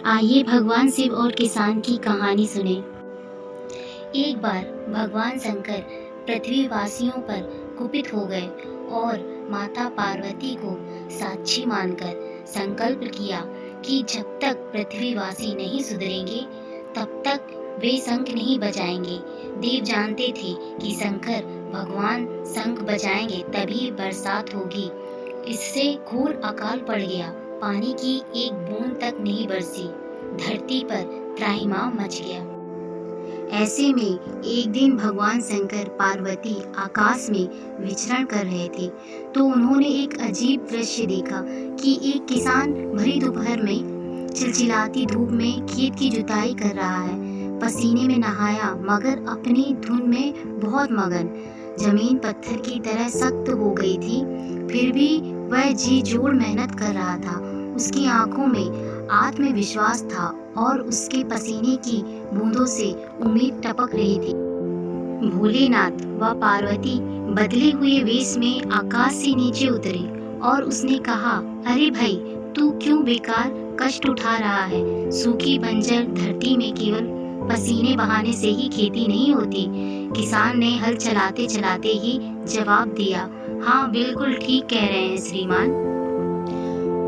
आइए भगवान शिव और किसान की कहानी सुने। एक बार भगवान शंकर पृथ्वीवासियों पर कुपित हो गए और माता पार्वती को साक्षी मानकर संकल्प किया कि जब तक पृथ्वीवासी नहीं सुधरेंगे तब तक वे शंख नहीं बजाएंगे। देव जानते थे कि शंकर भगवान शंख बजाएंगे तभी बरसात होगी। इससे घोर अकाल पड़ गया। पानी की एक बूंद तक नहीं बरसी। धरती पर त्राहिमाम मच गया। ऐसे में एक दिन भगवान शंकर पार्वती आकाश में विचरण कर रहे थे तो उन्होंने एक अजीब दृश्य देखा कि एक किसान भरी दोपहर में चिलचिलाती धूप में खेत की जुताई कर रहा है। पसीने में नहाया मगर अपनी धुन में बहुत मगन। जमीन पत्थर की तरह सख्त हो गई थी, फिर भी वह जी जोड़ मेहनत कर रहा था। उसकी आंखों में आत्मविश्वास था और उसके पसीने की बूंदों से उम्मीद टपक रही थी। भोलेनाथ व पार्वती बदले हुए वेश में आकाश से नीचे उतरे और उसने कहा, अरे भाई, तू क्यों बेकार कष्ट उठा रहा है? सूखी बंजर धरती में केवल पसीने बहाने से ही खेती नहीं होती। किसान ने हल चलाते चलाते ही जवाब दिया, हाँ बिल्कुल ठीक कह रहे हैं श्रीमान,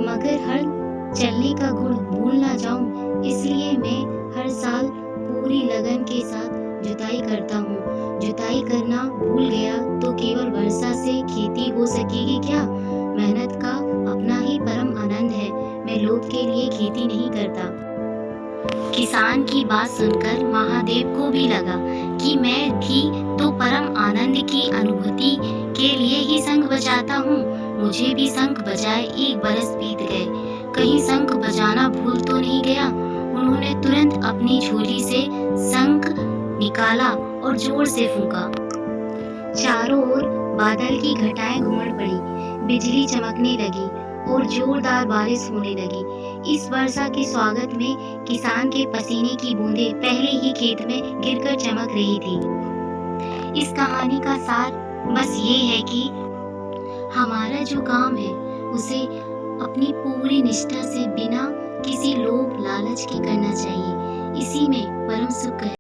मगर हल चलने का गुण भूल ना जाऊं, इसलिए मैं हर साल पूरी लगन के साथ जुताई करता हूँ। जुताई करना भूल गया तो केवल वर्षा से खेती हो सकेगी क्या? मेहनत का अपना ही परम आनंद है। मैं लोभ के लिए खेती नहीं करता। किसान की बात सुनकर महादेव को भी लगा कि मैं भी तो परम आनंद की अनुभूति के लिए ही शंख बजाता हूँ। मुझे भी शंख बजाए 1 बरस बीत गए, कहीं शंख बजाना भूल तो नहीं गया। उन्होंने तुरंत अपनी झोली से शंख निकाला और जोर से फूंका। चारों ओर बादल की घटाएं घुमड़ पड़ी, बिजली चमकने लगी और जोरदार बारिश होने लगी। इस वर्षा के स्वागत में किसान के पसीने की बूंदें पहले ही खेत में गिरकर चमक रही थी। इस कहानी का सार बस ये है कि हमारा जो काम है उसे अपनी पूरी निष्ठा से बिना किसी लोभ लालच के करना चाहिए। इसी में परम सुख है।